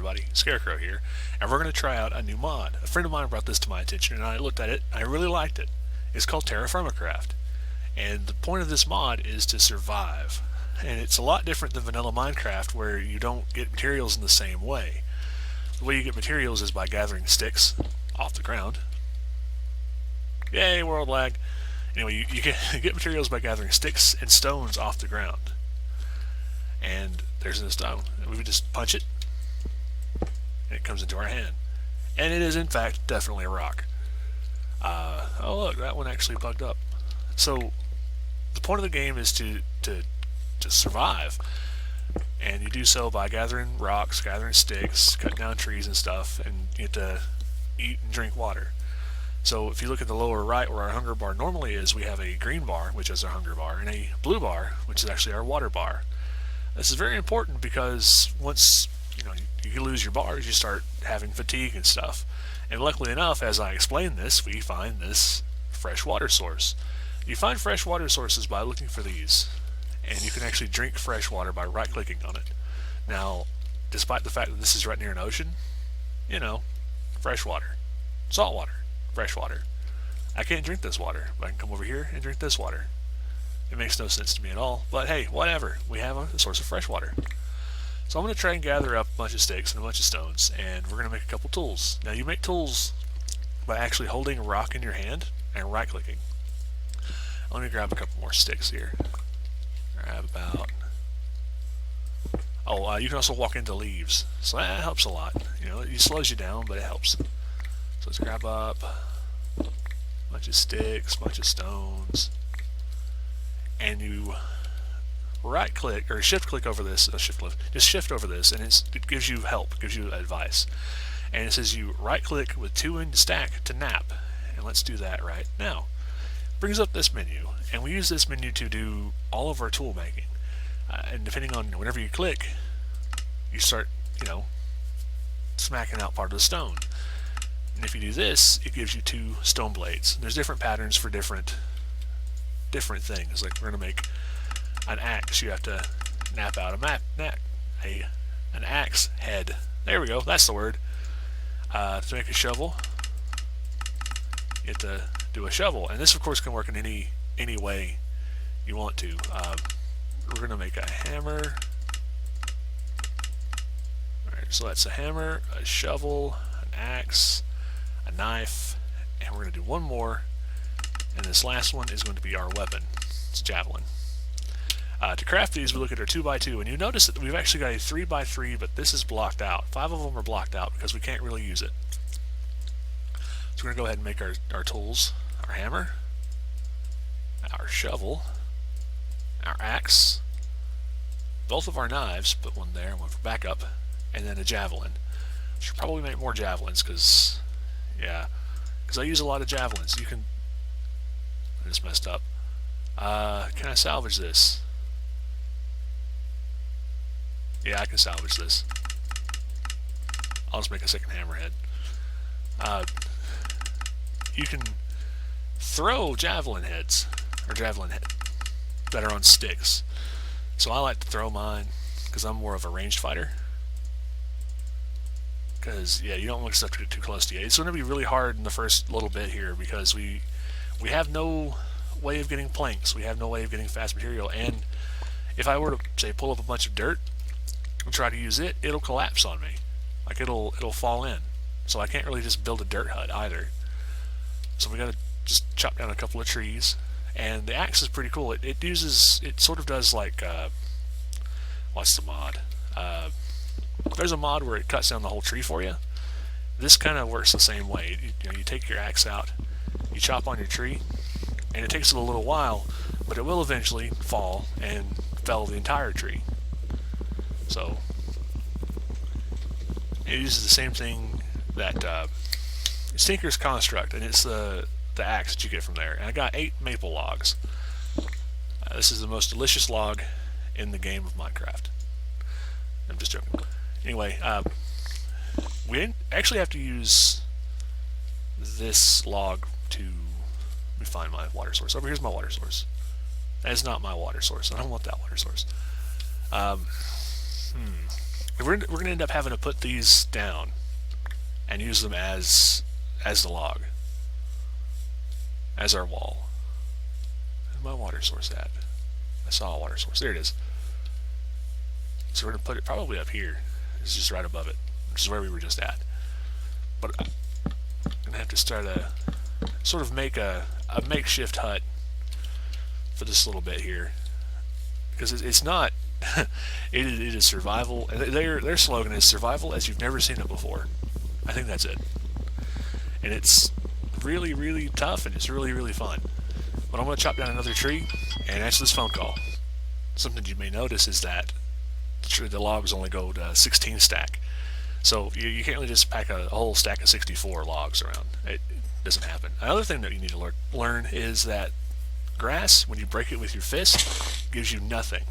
everybody, Scarecrow here, and we're going to try out a new mod. A friend of mine brought this to my attention and I looked at it, I really liked it. It's called TerraFirmaCraft, and the point of this mod is to survive. And it's a lot different than vanilla Minecraft, where you don't get materials in the same way. The way you get materials is by gathering sticks off the ground. Yay, world lag. Anyway, you get materials by gathering sticks and stones off the ground. And there's a stone. We would just punch it, and it comes into our hand. And it is, in fact, definitely a rock. Oh look, that one actually bugged up. So, the point of the game is to survive. And you do so by gathering rocks, gathering sticks, cutting down trees and stuff, and you have to eat and drink water. So if you look at the lower right where our hunger bar normally is, we have a green bar, which is our hunger bar, and a blue bar, which is actually our water bar. This is very important because once you lose your bars, you start having fatigue and stuff. And luckily enough, as I explain this, we find this fresh water source. You find fresh water sources by looking for these, and you can actually drink fresh water by right-clicking on it. Now, despite the fact that this is right near an ocean, fresh water, salt water, fresh water. I can't drink this water, but I can come over here and drink this water. It makes no sense to me at all, but hey, whatever. We have a source of fresh water. So I'm going to try and gather up a bunch of sticks and a bunch of stones, and we're going to make a couple tools. Now, you make tools by actually holding a rock in your hand and right-clicking. Let me grab a couple more sticks here. Grab about... you can also walk into leaves, so that helps a lot. It slows you down, but it helps. So let's grab up a bunch of sticks, a bunch of stones, and you right-click or shift-click over this. Just shift over this, and it gives you help, gives you advice. And it says you right-click with 2 in stack to nap, and let's do that right now. Brings up this menu, and we use this menu to do all of our tool making. And depending on whenever you click, you start, smacking out part of the stone. And if you do this, it gives you 2 stone blades. There's different patterns for different things. Like we're going to make an axe. You have to nap out an axe head. There we go. That's the word. To make a shovel, you have to do a shovel. And this, of course, can work in any way you want to. We're going to make a hammer. Alright, so that's a hammer, a shovel, an axe, a knife, and we're going to do one more, and this last one is going to be our weapon. It's a javelin. To craft these, we look at our 2x2, and you notice that we've actually got a 3x3, but this is blocked out. 5 of them are blocked out because we can't really use it. So we're going to go ahead and make our tools. Our hammer, our shovel, our axe, both of our knives, put one there, one for backup, and then a javelin. Should probably make more javelins because I use a lot of javelins. I just messed up. Can I salvage this? Yeah, I can salvage this. I'll just make a second hammerhead. You can throw javelin heads, or javelin head, that are on sticks. So I like to throw mine because I'm more of a ranged fighter. Because you don't want stuff to get too close to you. It's going to be really hard in the first little bit here because we have no way of getting planks. We have no way of getting fast material. And if I were to say pull up a bunch of dirt and try to use it, it'll collapse on me. Like it'll fall in. So I can't really just build a dirt hut either. So we got to just chop down a couple of trees. And the axe is pretty cool. It sort of does like what's the mod? There's a mod where it cuts down the whole tree for you. This kind of works the same way. You take your axe out, you chop on your tree, and it takes it a little while, but it will eventually fall and fell the entire tree. So it uses the same thing that it's Tinker's Construct, and it's the axe that you get from there. And I got 8 maple logs. This is the most delicious log in the game of Minecraft. I'm just joking. Anyway, we actually have to use this log to find my water source. Over here's my water source. That is not my water source. I don't want that water source. we're going to end up having to put these down and use them as the log, as our wall. Where's my water source at? I saw a water source. There it is. So we're going to put it probably up here. It's just right above it, which is where we were just at. But I'm going to have to start sort of make a makeshift hut for this little bit here, because it's not it is survival. Their slogan is survival as you've never seen it before. I think that's it, and it's really, really tough, and it's really, really fun. But I'm going to chop down another tree and answer this phone call. Something you may notice is that the logs only go to 16 stack, so you can't really just pack a whole stack of 64 logs around. It doesn't happen. Another thing that you need to learn is that grass, when you break it with your fist, gives you nothing.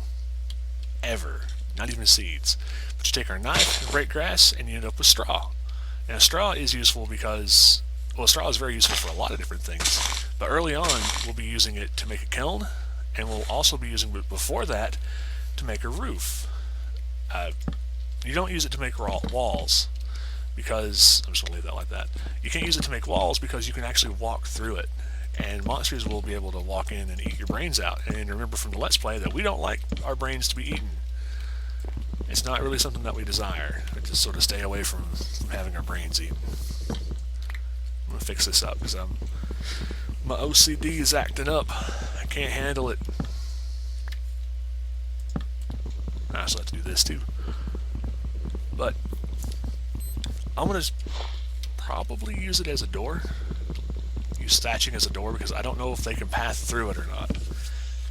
Ever. Not even seeds. But you take our knife and break grass, and you end up with straw. Now, straw is useful because, well, straw is very useful for a lot of different things. But early on, we'll be using it to make a kiln, and we'll also be using it before that to make a roof. You don't use it to make walls, because, I'm just going to leave that like that. You can't use it to make walls because you can actually walk through it. And monsters will be able to walk in and eat your brains out. And remember from the Let's Play that we don't like our brains to be eaten. It's not really something that we desire. We just sort of stay away from having our brains eaten. I'm going to fix this up because my OCD is acting up. I can't handle it. I also have to do this too. But I'm going to probably use it as a door. Use thatching as a door because I don't know if they can pass through it or not.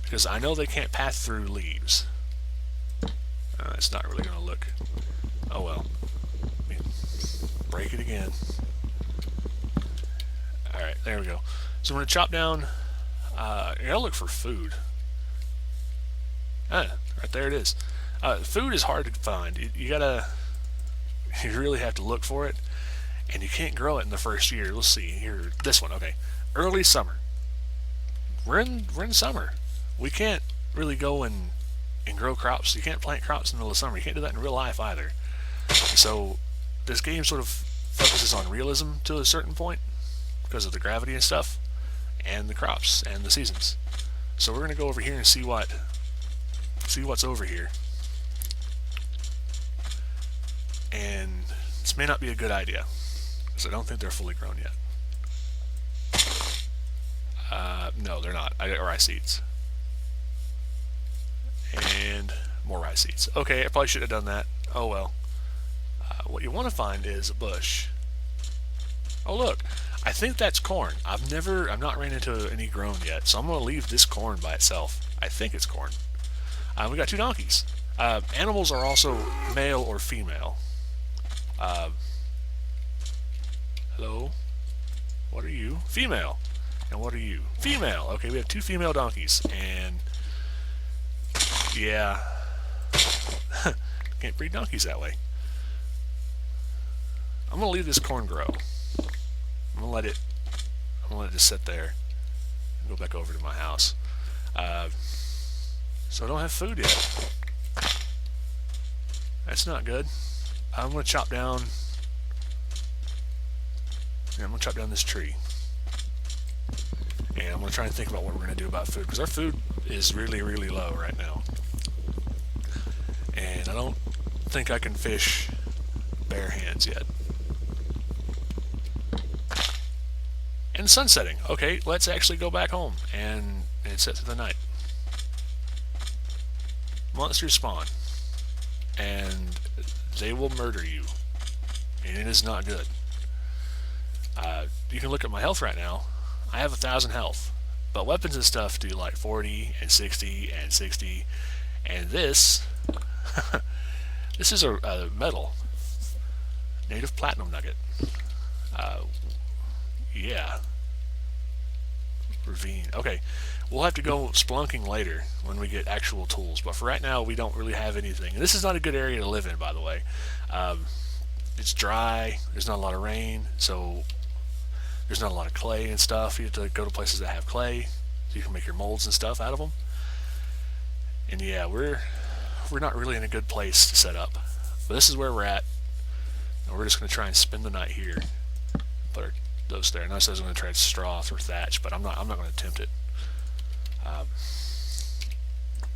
Because I know they can't pass through leaves. It's not really going to look... Oh well. Let me break it again. Alright, there we go. So I'm going to chop down... I gotta look for food. Right there it is. Food is hard to find. You really have to look for it. And you can't grow it in the first year. Let's see here. This one, okay. Early summer. We're in summer. We can't really go and grow crops. You can't plant crops in the middle of summer. You can't do that in real life either. So this game sort of focuses on realism to a certain point because of the gravity and stuff, and the crops and the seasons. So we're gonna go over here and see what's over here. And this may not be a good idea, because I don't think they're fully grown yet. No, they're not. I got rye seeds. And more rye seeds. Okay, I probably should have done that. Oh well. What you want to find is a bush. Oh look, I think that's corn. I've not ran into any grown yet, so I'm going to leave this corn by itself. I think it's corn. We got 2 donkeys. Animals are also male or female. Hello? What are you? Female. And what are you? Female. Okay, we have 2 female donkeys, and yeah, can't breed donkeys that way. I'm gonna leave this corn grow. I'm gonna let it just sit there and go back over to my house. So I don't have food yet. That's not good. I'm gonna chop down. Yeah, I'm gonna chop down this tree. And I'm going to try and think about what we're going to do about food, because our food is really, really low right now. And I don't think I can fish bare hands yet. And the sun's setting. Okay, let's actually go back home and set through the night. Monsters spawn. And they will murder you. And it is not good. You can look at my health right now. I have 1,000 health, but weapons and stuff do like 40 and 60 and 60, and this this is a metal native platinum nugget. Yeah, ravine. Okay, we'll have to go splunking later when we get actual tools, but for right now we don't really have anything. And this is not a good area to live in, by the way. It's dry. There's not a lot of rain, so there's not a lot of clay and stuff. You have to go to places that have clay so you can make your molds and stuff out of them. And yeah, we're not really in a good place to set up. But this is where we're at, and we're just going to try and spend the night here. Put those there. Notice I was going to try straw or thatch, but I'm not going to attempt it.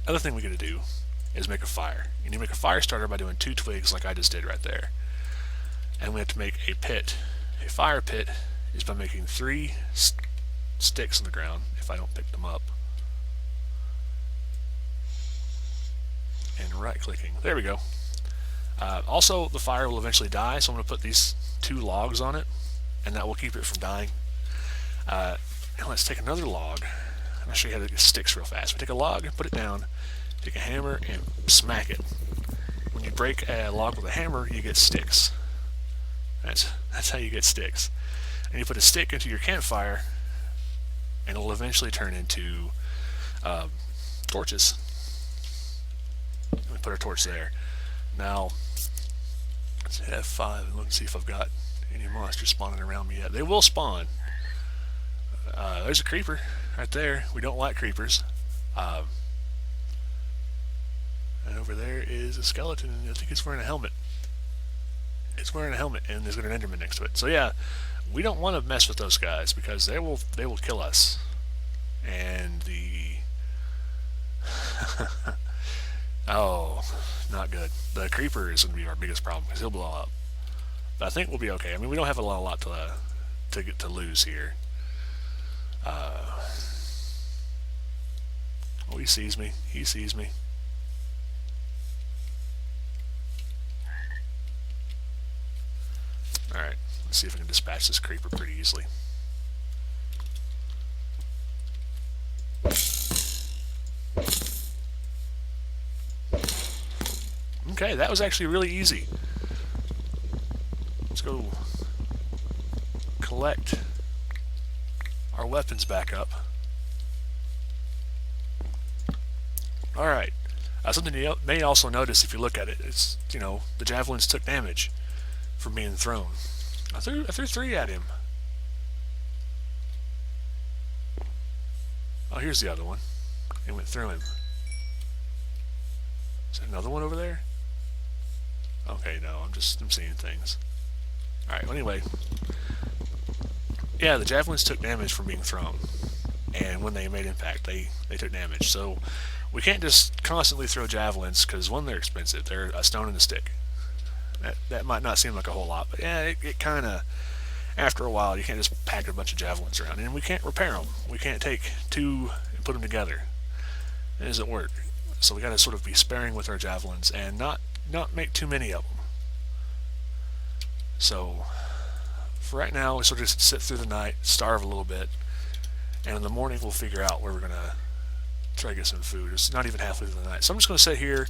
Other thing we got to do is make a fire. And you make a fire starter by doing 2 twigs like I just did right there. And we have to make a pit. A fire pit is by making 3 sticks on the ground, if I don't pick them up. And right clicking. There we go. Also, the fire will eventually die, so I'm going to put these 2 logs on it, and that will keep it from dying. And let's take another log. I'll show you how to get sticks real fast. We take a log, put it down, take a hammer, and smack it. When you break a log with a hammer, you get sticks. That's how you get sticks. And you put a stick into your campfire, and it'll eventually turn into torches. And we put our torch there. Now, let's hit F5 and look and see if I've got any monsters spawning around me yet. They will spawn. There's a creeper right there. We don't like creepers. And over there is a skeleton, and I think it's wearing a helmet. It's wearing a helmet, and there's got an enderman next to it. So yeah, we don't want to mess with those guys because they will kill us. And the oh, not good. The creeper is going to be our biggest problem because he'll blow up. But I think we'll be okay. I mean, we don't have a lot to lose here. Oh, he sees me. He sees me. Alright, let's see if I can dispatch this creeper pretty easily. Okay, that was actually really easy. Let's go collect our weapons back up. Alright, something you may also notice if you look at it, it's, you know, the javelins took damage from being thrown. I threw 3 at him. Oh, here's the other one. It went through him. Is there another one over there? Okay, no, I'm seeing things. Alright, well, anyway. Yeah, the javelins took damage from being thrown. And when they made impact, they took damage. So we can't just constantly throw javelins, because one, they're expensive. They're a stone and a stick. That might not seem like a whole lot, but yeah, it kind of, after a while, you can't just pack a bunch of javelins around. And we can't repair them. We can't take 2 and put them together. It doesn't work. So we got to sort of be sparing with our javelins and not make too many of them. So for right now, we sort of just sit through the night, starve a little bit, and in the morning we'll figure out where we're going to try to get some food. It's not even halfway through the night. So I'm just going to sit here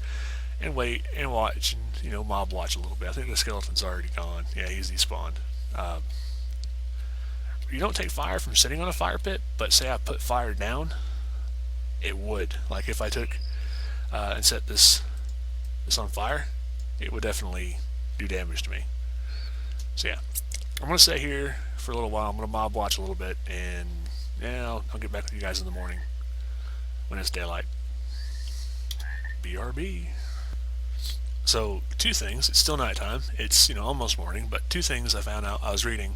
and wait and watch and, you know, mob watch a little bit. I think the skeleton's already gone. Yeah, he's despawned. You don't take fire from sitting on a fire pit, but say I put fire down, it would. Like if I took and set this on fire, it would definitely do damage to me. So yeah, I'm going to sit here for a little while. I'm going to mob watch a little bit, and yeah, I'll get back with you guys in the morning when it's daylight. BRB. So 2 things. It's still nighttime. It's, you know, almost morning, but 2 things I found out. I was reading,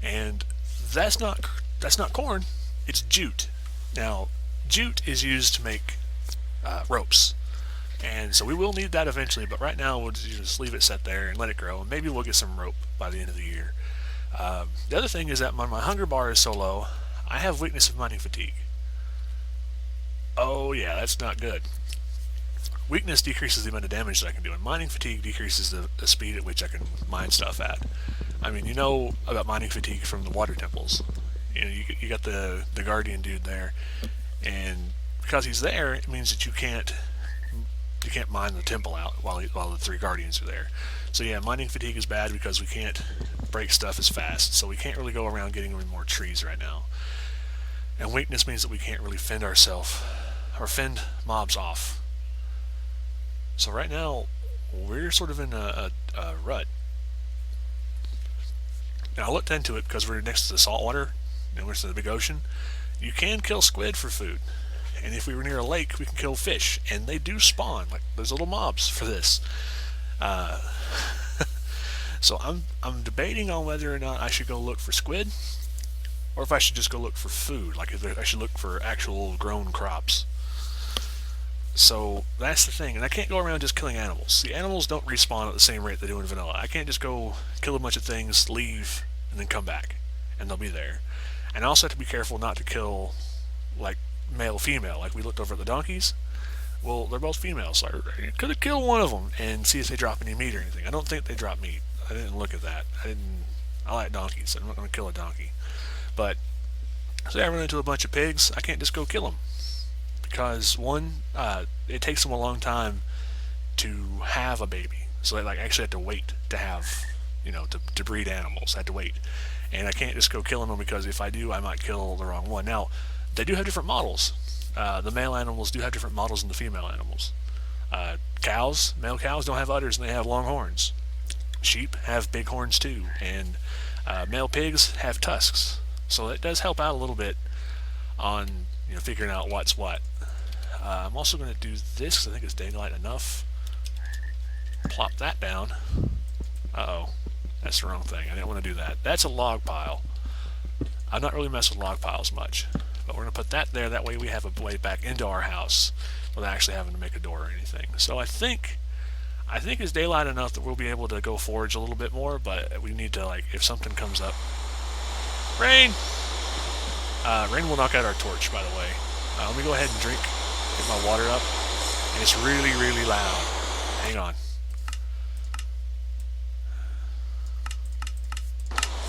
and that's not corn. It's jute. Now, jute is used to make ropes, and so we will need that eventually. But right now, we'll just leave it set there and let it grow, and maybe we'll get some rope by the end of the year. The other thing is that when my hunger bar is so low, I have weakness of mining fatigue. Oh yeah, that's not good. Weakness decreases the amount of damage that I can do, and mining fatigue decreases the speed at which I can mine stuff at. I mean, you know about mining fatigue from the water temples. You know, you got the guardian dude there, and because he's there, it means that you can't mine the temple out while the 3 guardians are there. So yeah, mining fatigue is bad because we can't break stuff as fast, so we can't really go around getting rid of more trees right now. And weakness means that we can't really fend mobs off. So right now, we're sort of in a rut. Now I looked into it because we're next to the saltwater and we're next to the big ocean. You can kill squid for food, and if we were near a lake, we can kill fish, and they do spawn. Like, there's little mobs for this. Uh, so I'm debating on whether or not I should go look for squid, or if I should just go look for food, like if I should look for actual grown crops. So that's the thing, and I can't go around just killing animals. The animals don't respawn at the same rate they do in vanilla. I can't just go kill a bunch of things, leave, and then come back, and they'll be there. And I also have to be careful not to kill, like, male-female, like we looked over at the donkeys. Well, they're both females, so I could have killed one of them and see if they drop any meat or anything. I don't think they drop meat. I didn't look at that. I like donkeys, so I'm not going to kill a donkey. But, say I run into a bunch of pigs, I can't just go kill them. Because, one, it takes them a long time to have a baby. So they actually have to wait to have, to breed animals. I have to wait. And I can't just go killing them, because if I do, I might kill the wrong one. Now, they do have different models. The male animals do have different models than the female animals. Male cows don't have udders and they have long horns. Sheep have big horns too, and male pigs have tusks. So it does help out a little bit on figuring out what's what. I'm also going to do this because I think it's daylight enough. Plop that down. Uh-oh. That's the wrong thing. I didn't want to do that. That's a log pile. I'm not really messing with log piles much. But we're going to put that there. That way we have a way back into our house without actually having to make a door or anything. So I think it's daylight enough that we'll be able to go forage a little bit more, but we need to, if something comes up. Rain! Rain will knock out our torch, by the way. Let me go ahead and drink, get my water up. And it's really, really loud. Hang on.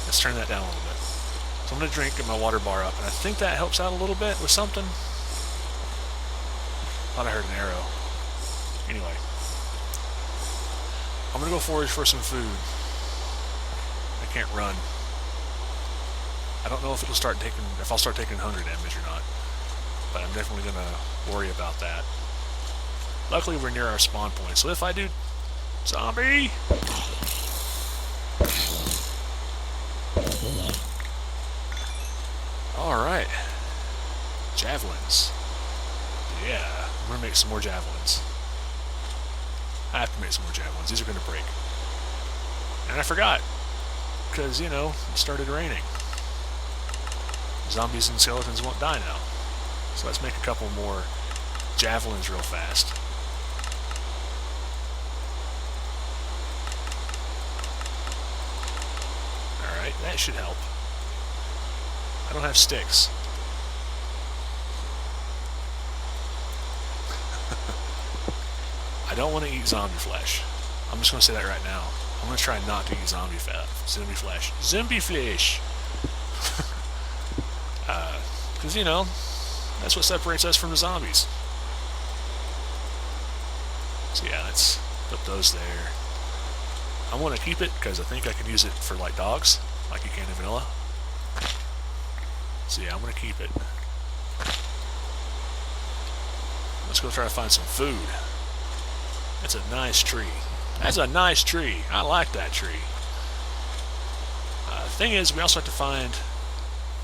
Let's turn that down a little bit. So I'm going to drink, get my water bar up, and I think that helps out a little bit with something. Thought I heard an arrow. Anyway. I'm going to go forage for some food. I can't run. I don't know if I'll start taking hunger damage or not, but I'm definitely going to worry about that. Luckily, we're near our spawn point, so if I do... Zombie! Alright. Javelins. Yeah, I'm going to make some more javelins. I have to make some more javelins. These are going to break. And I forgot. Because, it started raining. Zombies and skeletons won't die now. So let's make a couple more javelins real fast. Alright, that should help. I don't have sticks. I don't want to eat zombie flesh. I'm just going to say that right now. I'm going to try not to eat zombie flesh. Zombie flesh! Because, that's what separates us from the zombies. So yeah, let's put those there. I want to keep it because I think I can use it for, dogs, like you can in vanilla. So yeah, I'm going to keep it. Let's go try to find some food. That's a nice tree. That's a nice tree. I like that tree. The thing is, we also have to find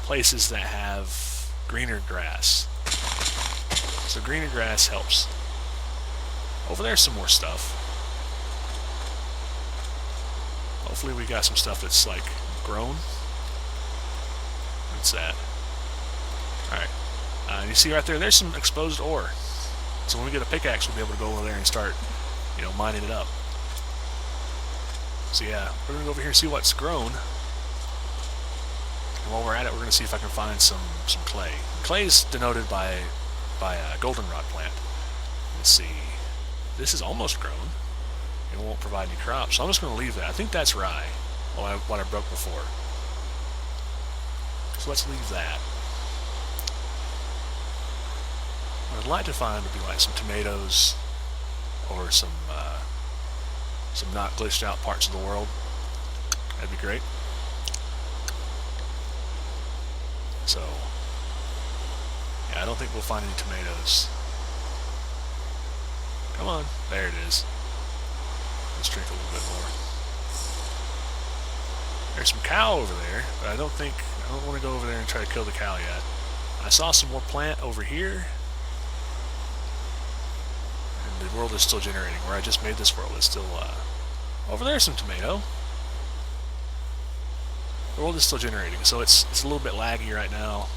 places that have greener grass. So greener grass helps. Over there's some more stuff. Hopefully we got some stuff that's, grown. What's that? Alright. You see right there, there's some exposed ore. So when we get a pickaxe, we'll be able to go over there and start, mining it up. So yeah, we're going to go over here and see what's grown. And while we're at it, we're going to see if I can find some clay. Clay is denoted by a goldenrod plant. Let's see. This is almost grown. It won't provide any crops, so I'm just going to leave that. I think that's rye, what I broke before. So let's leave that. What I'd like to find would be some tomatoes or some not glitched out parts of the world. That'd be great. So, yeah, I don't think we'll find any tomatoes. Come on, there it is. Let's drink a little bit more. There's some cow over there, but I don't want to go over there and try to kill the cow yet. I saw some more plant over here. And the world is still generating. Where I just made this world, it's still Over there's some tomato. The world is still generating, so it's a little bit laggy right now.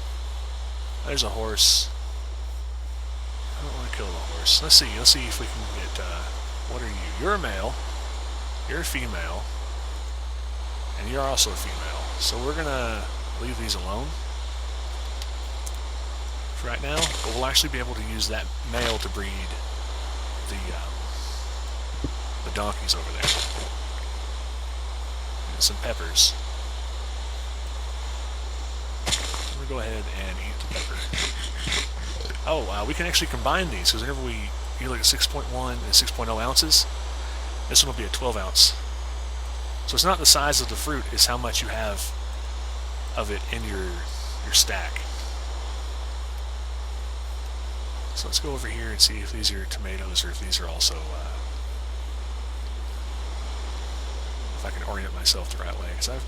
There's a horse. I don't want to kill the horse. Let's see if we can get, what are you? You're a male. You're a female. And you're also a female. So we're gonna leave these alone for right now, but we'll actually be able to use that male to breed the donkeys over there. And some peppers. I'm gonna go ahead and eat the pepper. Oh, we can actually combine these, because whenever you look at 6.1 and 6.0 ounces, this one will be a 12 ounce. So it's not the size of the fruit, it's how much you have of it in your stack. So let's go over here and see if these are tomatoes or if these are also, if I can orient myself the right way, because I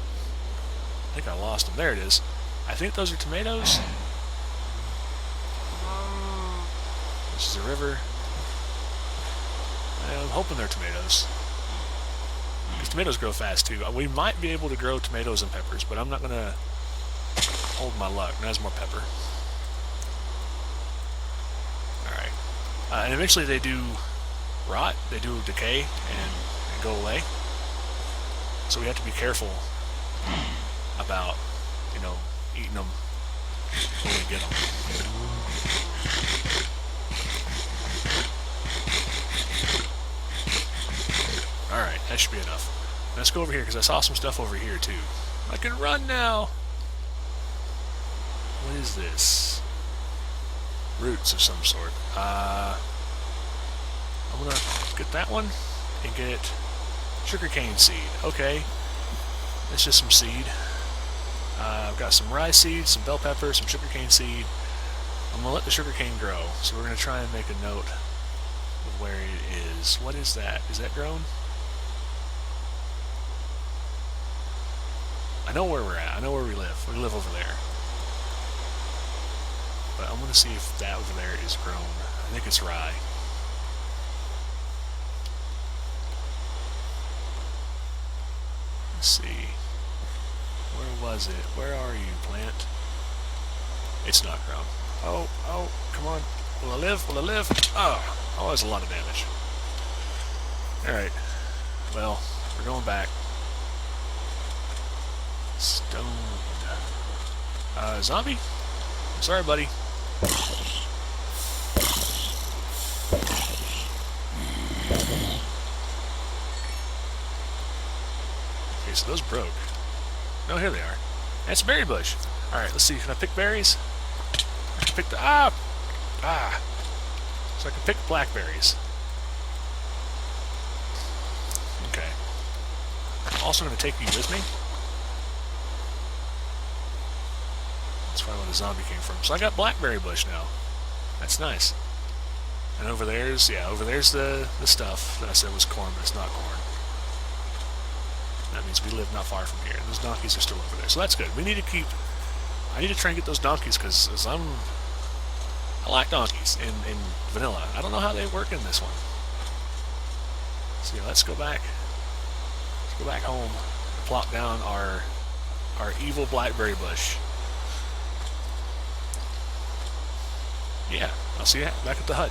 think I lost them. There it is. I think those are tomatoes. This is a river. I'm hoping they're tomatoes. Because tomatoes grow fast too. We might be able to grow tomatoes and peppers, but I'm not going to hold my luck. Now there's more pepper. Alright. And eventually they do rot, they do decay and go away. So we have to be careful about, eating them when we get them. Alright, that should be enough. Let's go over here, because I saw some stuff over here, too. I can run now! What is this? Roots of some sort. I'm gonna get that one and get sugarcane seed. Okay. That's just some seed. I've got some rye seed, some bell pepper, some sugarcane seed. I'm gonna let the sugarcane grow, so we're gonna try and make a note of where it is. What is that? Is that grown? I know where we're at. I know where we live. We live over there. But I'm gonna see if that over there is grown. I think it's rye. Let's see. Where was it? Where are you, plant? It's not grown. Oh, come on. Will I live? Will I live? Oh, that's a lot of damage. Alright. Well, we're going back. Stone. Zombie? Sorry, buddy. Okay, so those broke. No, here they are. That's a berry bush. Alright, let's see. Can I pick berries? I can pick the... So I can pick blackberries. Okay. I'm also going to take you with me. That's probably where the zombie came from. So I got blackberry bush now. That's nice. And over there's the stuff that I said was corn, but it's not corn. That means we live not far from here. And those donkeys are still over there. So that's good. I need to try and get those donkeys, because I like donkeys in vanilla. I don't know how they work in this one. So yeah, let's go back. Let's go back home and plop down our evil blackberry bush. Yeah, I'll see you back at the hut.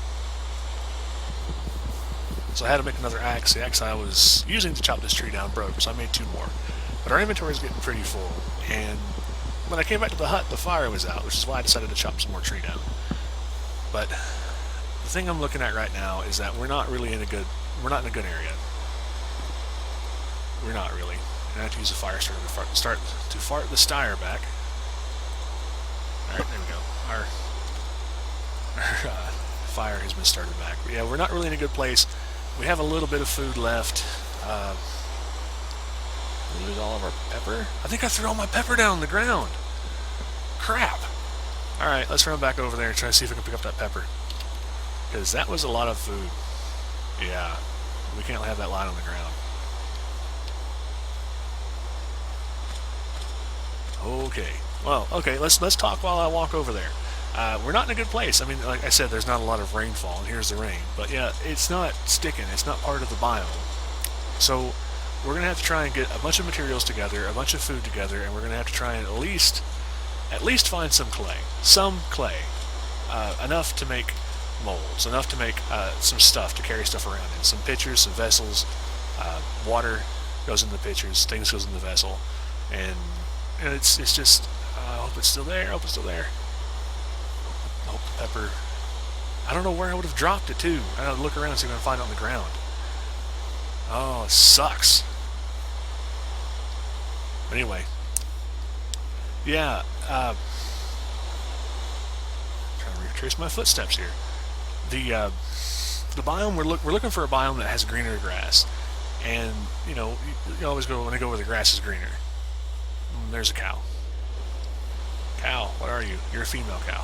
So I had to make another axe. The axe I was using to chop this tree down broke, so I made 2 more. But our inventory is getting pretty full, and when I came back to the hut, the fire was out, which is why I decided to chop some more tree down. But the thing I'm looking at right now is that we're not in a good area. We're not really. And I have to use a fire starter to fart the styre back. Alright, there we go. Our fire has been started back. But yeah, we're not really in a good place. We have a little bit of food left. We lose all of our pepper? I think I threw all my pepper down on the ground. Crap. Alright, let's run back over there and try to see if we can pick up that pepper. Because that was a lot of food. Yeah. We can't have that lying on the ground. Okay. Well, okay, let's talk while I walk over there. We're not in a good place. I mean, like I said, there's not a lot of rainfall, and here's the rain. But yeah, it's not sticking. It's not part of the biome. So we're going to have to try and get a bunch of materials together, a bunch of food together, and we're going to have to try and at least find some clay. Enough to make molds, enough to make some stuff to carry stuff around in. Some pitchers, some vessels, water goes in the pitchers, things goes in the vessel, and it's just, I hope it's still there, I hope it's still there. I hope the pepper, I don't know where I would have dropped it too. I gotta look around and see if I can find it on the ground. Oh, it sucks. Anyway, yeah, trying to retrace my footsteps here. The biome, we're looking for a biome that has greener grass, and you always want to go where the grass is greener. There's a cow. Cow, what are you? You're a female cow.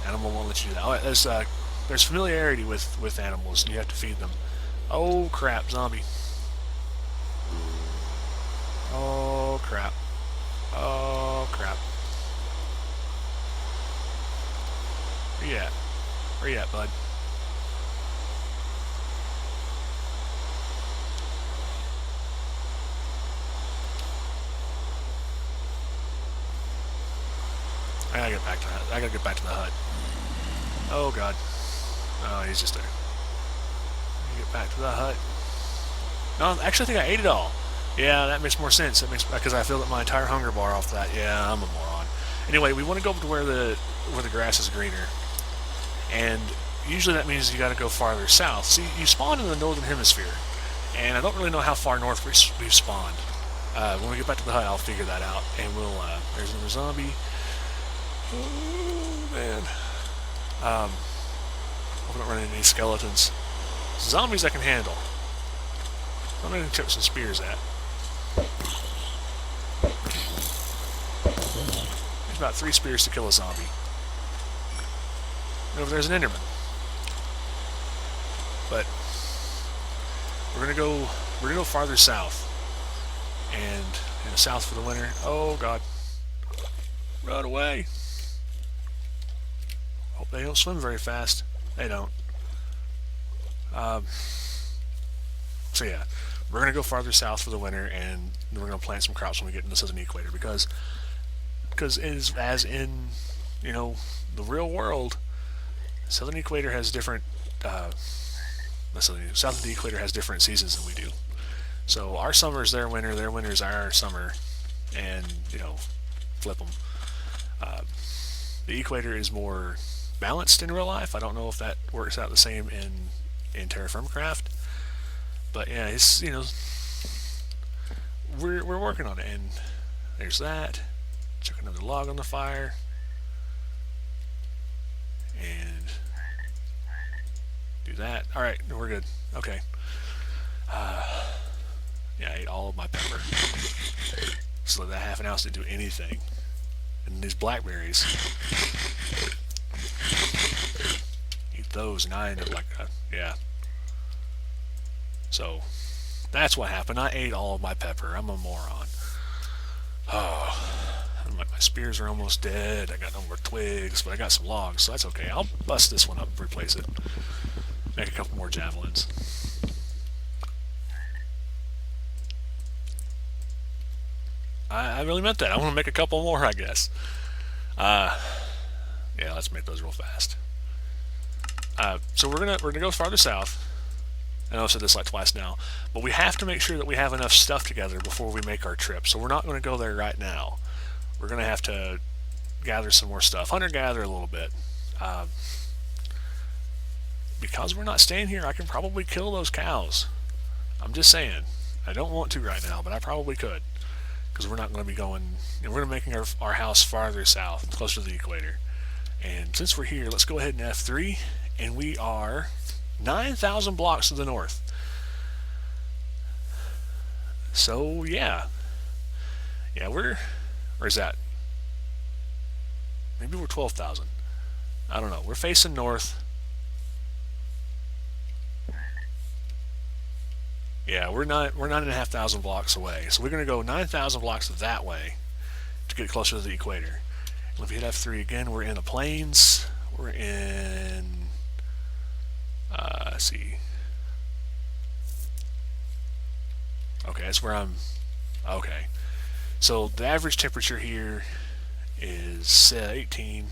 Animal won't let you do that. Oh, there's familiarity with animals, and you have to feed them. Oh crap, zombie. Oh crap. Oh crap. Where you at? Where you at, bud? I gotta get back to the hut. Oh god. Oh, he's just there. Get back to the hut. No, actually, I think I ate it all. Yeah, that makes more sense. That makes, because I filled up my entire hunger bar off that. Yeah, I'm a moron. Anyway, we want to go to where the grass is greener, and usually that means you got to go farther south. See, you spawn in the northern hemisphere, and I don't really know how far north we've spawned. When we get back to the hut, I'll figure that out, and we'll. There's another zombie. Oh man. Hope I don't run into any skeletons. Zombies I can handle. I'm gonna chuck some spears at. There's about 3 spears to kill a zombie. And over there's an Enderman. But we're gonna go farther south. And south for the winter. Oh god. Run away. Hope they don't swim very fast. They don't. So yeah, we're gonna go farther south for the winter, and we're gonna plant some crops when we get into the southern equator, because as in the real world, southern equator has different. South of the equator has different seasons than we do. So our summer is their winter is our summer, and flip them. The equator is more balanced in real life. I don't know if that works out the same in TerraFirmaCraft, but yeah, it's we're working on it. And there's that. Chuck another log on the fire, and do that. All right, we're good. Okay. Yeah, I ate all of my pepper. So that half an ounce didn't do anything. And these blackberries. Eat those, and I end up like that. Yeah. So, that's what happened. I ate all of my pepper. I'm a moron. Oh. My spears are almost dead. I got no more twigs, but I got some logs, so that's okay. I'll bust this one up and replace it. Make a couple more javelins. I really meant that. I want to make a couple more, I guess. Yeah, let's make those real fast. So we're gonna go farther south. I know I've said this like twice now, but we have to make sure that we have enough stuff together before we make our trip. So we're not going to go there right now. We're going to have to gather some more stuff, hunter-gather a little bit. Because we're not staying here, I can probably kill those cows. I'm just saying. I don't want to right now, but I probably could. Because we're not going to be going, we're going to be making our house farther south, closer to the equator. And since we're here, let's go ahead and F3, and we are 9,000 blocks to the north. So yeah, where's that? Maybe we're 12,000. I don't know. We're facing north. Yeah, we're 9,500 blocks away. So we're going to go 9,000 blocks that way to get closer to the equator. And if we hit F3 again, we're in the plains. We're in, let's see. Okay, that's where I'm. Okay. So the average temperature here is 18.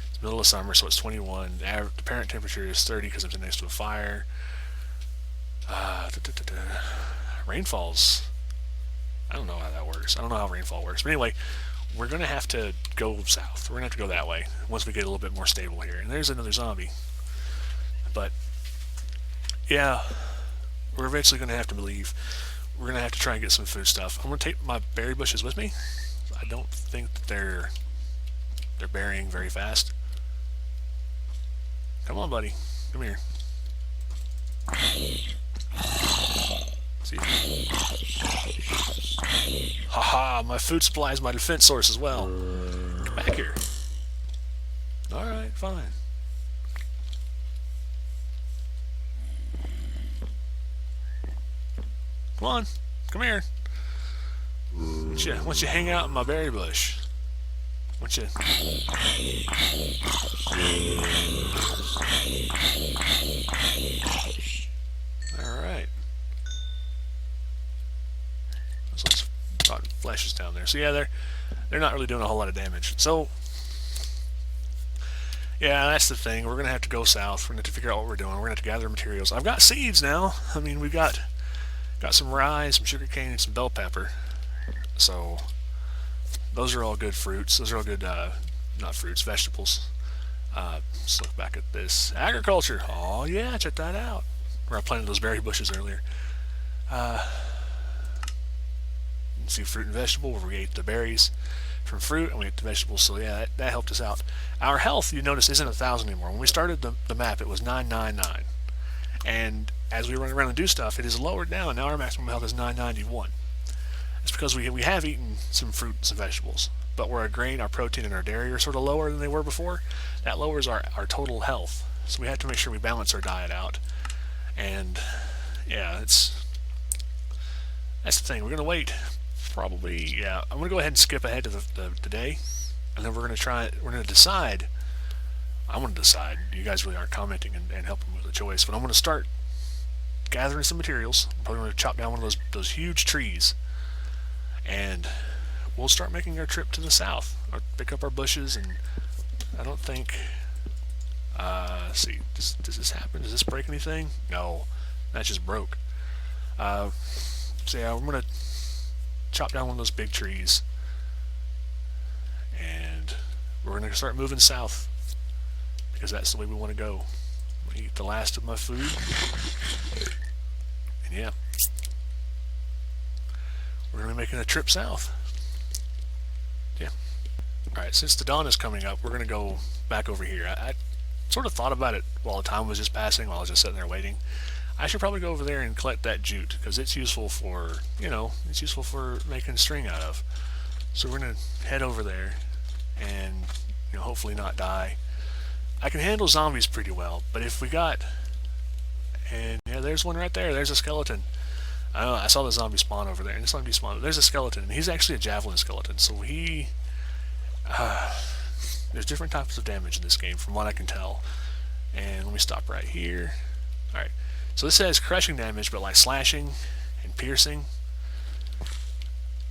It's middle of summer, so it's 21. The parent temperature is 30 because I'm sitting next to a fire. Rainfalls. I don't know how that works. I don't know how rainfall works. But anyway, we're going to have to go south. We're going to have to go that way once we get a little bit more stable here. And there's another zombie. But, yeah, we're eventually going to have to leave. We're going to have to try and get some food stuff. I'm going to take my berry bushes with me. I don't think that they're berrying very fast. Come on, buddy. Come here. See? Haha, my food supply is my defense source as well. Come back here. Alright, fine. Come on, come here. Why don't you hang out in my berry bush? Why don't you... Alright. There's lots of flashes down there. So yeah, they're not really doing a whole lot of damage. So yeah, that's the thing. We're gonna have to go south. We're gonna have to figure out what we're doing. We're gonna have to gather materials. I've got seeds now. I mean, we've got some rye, some sugar cane, and some bell pepper. So those are all good fruits. Those are all good, not fruits, vegetables. Let's look back at this. Agriculture. Oh yeah, check that out. Where I planted those berry bushes earlier. See, fruit and vegetable, where we ate the berries from fruit and we ate the vegetables. So yeah, that helped us out. Our health, you notice, isn't 1,000 anymore. When we started the map, it was 999. And as we run around and do stuff, it is lowered down. Now our maximum health is 991. It's because we have eaten some fruit and some vegetables, but where our grain, our protein, and our dairy are sort of lower than they were before, that lowers our total health. So we have to make sure we balance our diet out. And yeah, that's the thing. We're gonna wait. Probably, yeah. I'm gonna go ahead and skip ahead to the day, and then we're gonna decide. I'm gonna decide. You guys really aren't commenting and helping with the choice, but I'm gonna start gathering some materials. I'm probably gonna chop down one of those huge trees, and we'll start making our trip to the south. Or pick up our bushes, and I don't think. Let's see, does this happen? Does this break anything? No, that just broke. So yeah, I'm gonna chop down one of those big trees, and we're gonna start moving south because that's the way we want to go. I'm gonna eat the last of my food, and yeah, we're gonna be making a trip south. Yeah. All right. Since the dawn is coming up, we're gonna go back over here. I sort of thought about it while the time was just passing, while I was just sitting there waiting. I should probably go over there and collect that jute because it's useful for, it's useful for making string out of. So we're gonna head over there and hopefully not die. I can handle zombies pretty well, but if we got, and yeah, there's one right there. There's a skeleton. I saw the zombie spawn over there, and this zombie spawned. There's a skeleton, and he's actually a javelin skeleton. So there's different types of damage in this game, from what I can tell. And let me stop right here. All right. So this says crushing damage, but like slashing and piercing.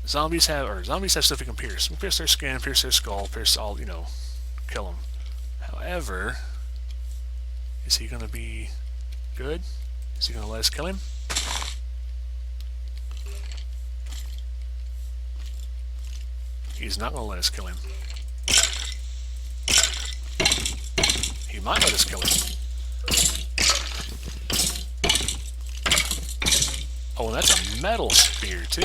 Zombies have stuff you can pierce. You can pierce their skin, pierce their skull, pierce all, kill them. However, is he going to be good? Is he going to let us kill him? He's not going to let us kill him. He might let us kill him. Oh, and that's a metal spear, too.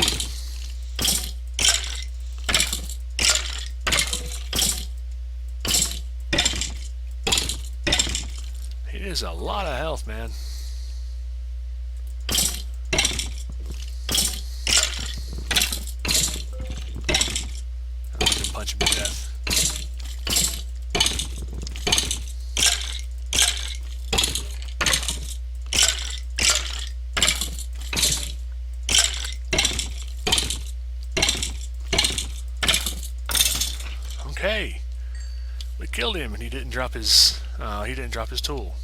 It is a lot of health, man. I can punch him to death. Okay, we killed him, and he didn't drop his tool.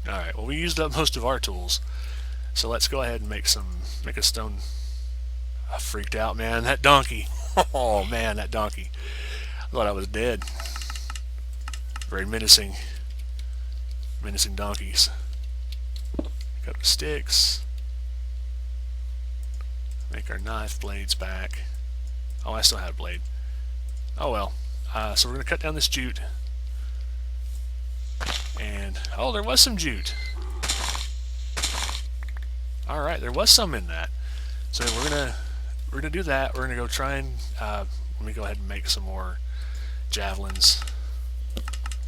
All right, well, we used up most of our tools, So let's go ahead and make a stone. I freaked out, man. That donkey. Oh man, that donkey. I thought I was dead. Very menacing donkeys. Pick up the sticks. Make our knife blades back. Oh, I still had a blade. Oh well. So we're going to cut down this jute. And, oh, there was some jute. Alright, there was some in that. So we're gonna do that. We're gonna go try and let me go ahead and make some more javelins.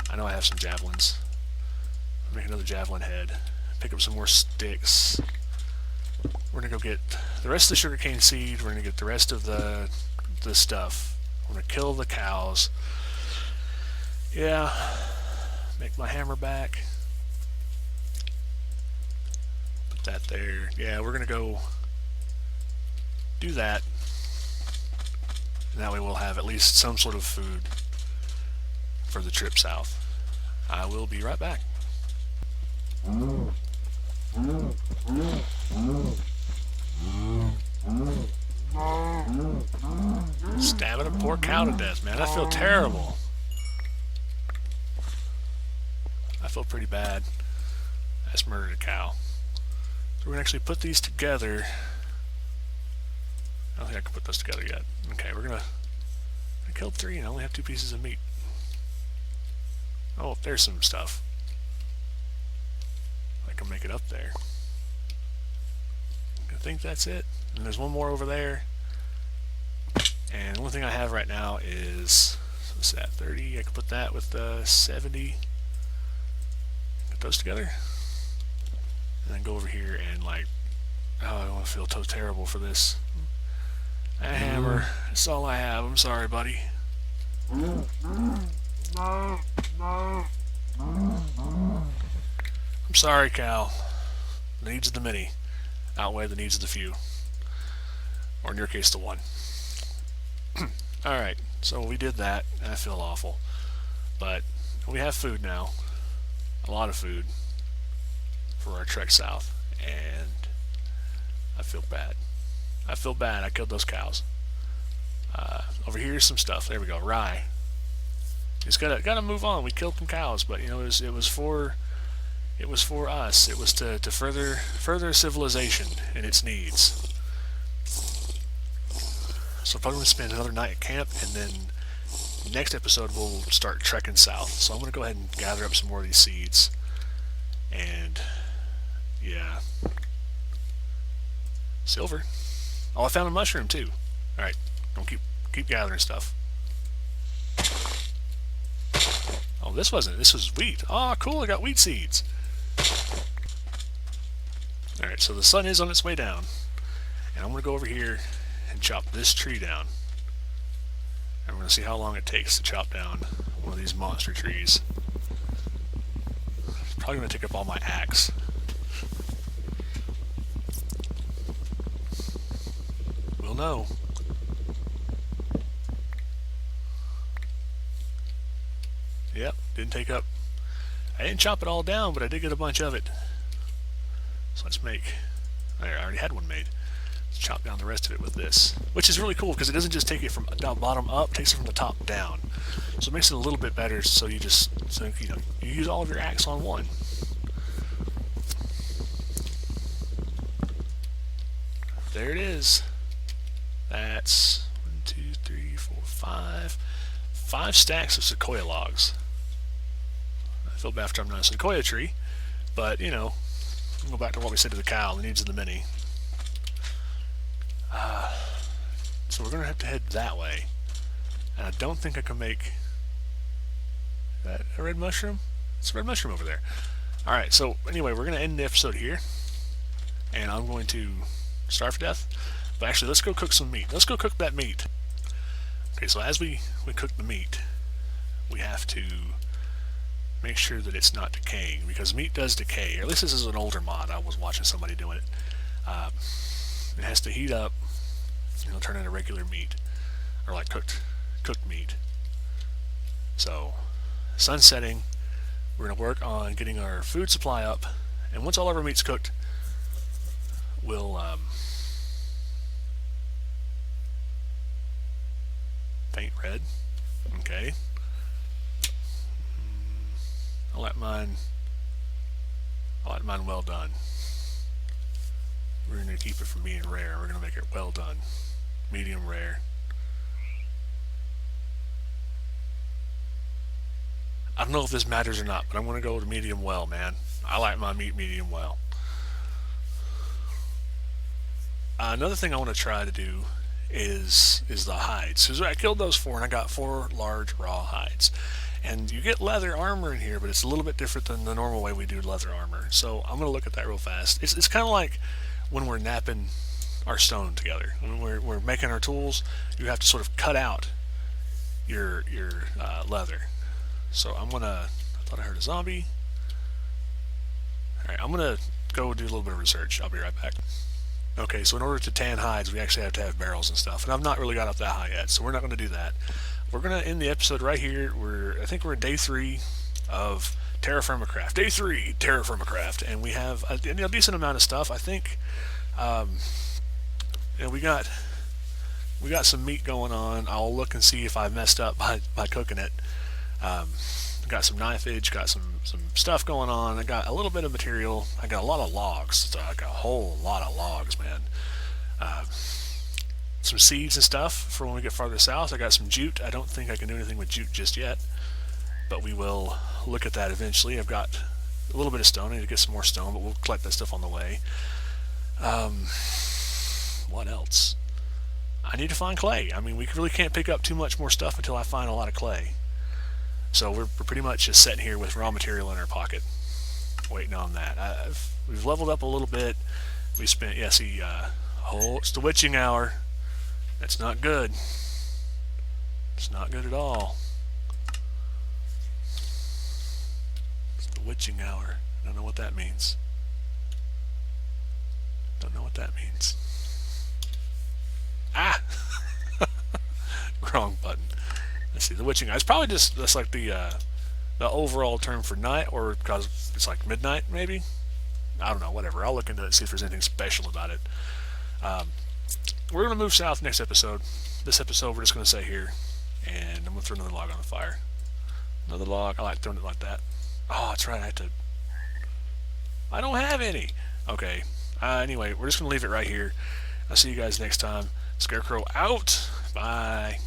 I know I have some javelins. Make another javelin head. Pick up some more sticks. We're gonna go get the rest of the sugarcane seed. We're gonna get the rest of the stuff. I'm gonna kill the cows. Yeah. Make my hammer back. Put that there. Yeah, we're gonna go do that. And that way we'll have at least some sort of food for the trip south. I will be right back. Stabbing a poor cow to death, man. I feel terrible. I feel pretty bad. I just murdered a cow. So we're going to actually put these together. I don't think I can put those together yet. Okay, we're going to... I killed 3 and I only have 2 pieces of meat. Oh, there's some stuff. I can make it up there. I think that's it. And there's one more over there. And the only thing I have right now is... What's that? 30. I can put that with 70. Put those together. And then go over here and like... Oh, I don't feel so terrible for this. A hammer. That's all I have. I'm sorry, buddy. I'm sorry, Cal. The needs of the many outweigh the needs of the few. Or in your case, the one. Alright, so we did that, and I feel awful. But we have food now. A lot of food for our trek south. And I feel bad. I feel bad. I killed those cows. Over here's some stuff. There we go. Rye. It's gotta move on. We killed some cows, but you know it was for us. It was to further civilization and its needs. So probably gonna spend another night at camp, and then next episode we'll start trekking south. So I'm gonna go ahead and gather up some more of these seeds. And yeah, silver. Oh, I found a mushroom too. All right, don't keep gathering stuff. Oh, this was wheat. Oh, cool, I got wheat seeds. Alright, so the sun is on its way down. And I'm going to go over here and chop this tree down. And we're going to see how long it takes to chop down one of these monster trees. It's probably going to take up all my axe. We'll know. Yep, didn't take up. I didn't chop it all down, but I did get a bunch of it. So let's make... I already had one made. Let's chop down the rest of it with this. Which is really cool, because it doesn't just take it from down bottom up, it takes it from the top down. So it makes it a little bit better, so you just... So, you know, you use all of your axe on one. There it is. That's 1, 2, 3, 4, 5. 5 stacks of sequoia logs. I feel bad after I'm not a sequoia tree, but you know, we'll go back to what we said to the cow, the needs of the many. So we're going to have to head that way. And I don't think I can make... Is that a red mushroom? It's a red mushroom over there. Alright, so anyway, we're going to end the episode here. And I'm going to starve to death. But actually, let's go cook some meat. Let's go cook that meat. Okay, so as we cook the meat, we have to make sure that it's not decaying, because meat does decay. Or at least this is an older mod. I was watching somebody doing it. It has to heat up, and it'll turn into regular meat, or like cooked meat. So, sun's setting. We're going to work on getting our food supply up, and once all of our meat's cooked, we'll paint red. Okay. I like mine well done. We're going to keep it from being rare. We're going to make it well done. Medium rare. I don't know if this matters or not, but I'm going to go to medium well, man. I like my meat medium well. Another thing I want to try to do is the hides. So I killed those 4 and I got 4 large raw hides. And you get leather armor in here, but it's a little bit different than the normal way we do leather armor. So I'm going to look at that real fast. It's kind of like when we're napping our stone together. When we're making our tools, you have to sort of cut out your leather. So I'm going to... I thought I heard a zombie. Alright, I'm going to go do a little bit of research. I'll be right back. Okay, so in order to tan hides, we actually have to have barrels and stuff. And I've not really got up that high yet, so we're not going to do that. We're going to end the episode right here. I think we're in day 3 of TerraFirmaCraft. Day 3, TerraFirmaCraft. And we have a decent amount of stuff. I think we got some meat going on. I'll look and see if I messed up by cooking it. Got some knife edge, got some stuff going on. I got a little bit of material. I got a lot of logs. So I got a whole lot of logs, man. Some seeds and stuff for when we get farther south. I got some jute. I don't think I can do anything with jute just yet, but we will look at that eventually. I've got a little bit of stone. I need to get some more stone, but we'll collect that stuff on the way. What else? I need to find clay. I mean, we really can't pick up too much more stuff until I find a lot of clay. So we're pretty much just sitting here with raw material in our pocket, waiting on that. We've leveled up a little bit. We spent, it's the witching hour. That's not good. It's not good at all. It's the witching hour. I don't know what that means. Don't know what that means. Ah! Wrong button. Let's see, the witching hour. It's probably that's like the overall term for night, or because it's like midnight, maybe? I don't know, whatever. I'll look into it and see if there's anything special about it. We're going to move south next episode. This episode we're just going to stay here, and I'm going to throw another log on the fire. Another log. I like throwing it like that. Oh, that's right. I don't have any. Okay. Anyway, we're just going to leave it right here. I'll see you guys next time. Scarecrow out. Bye.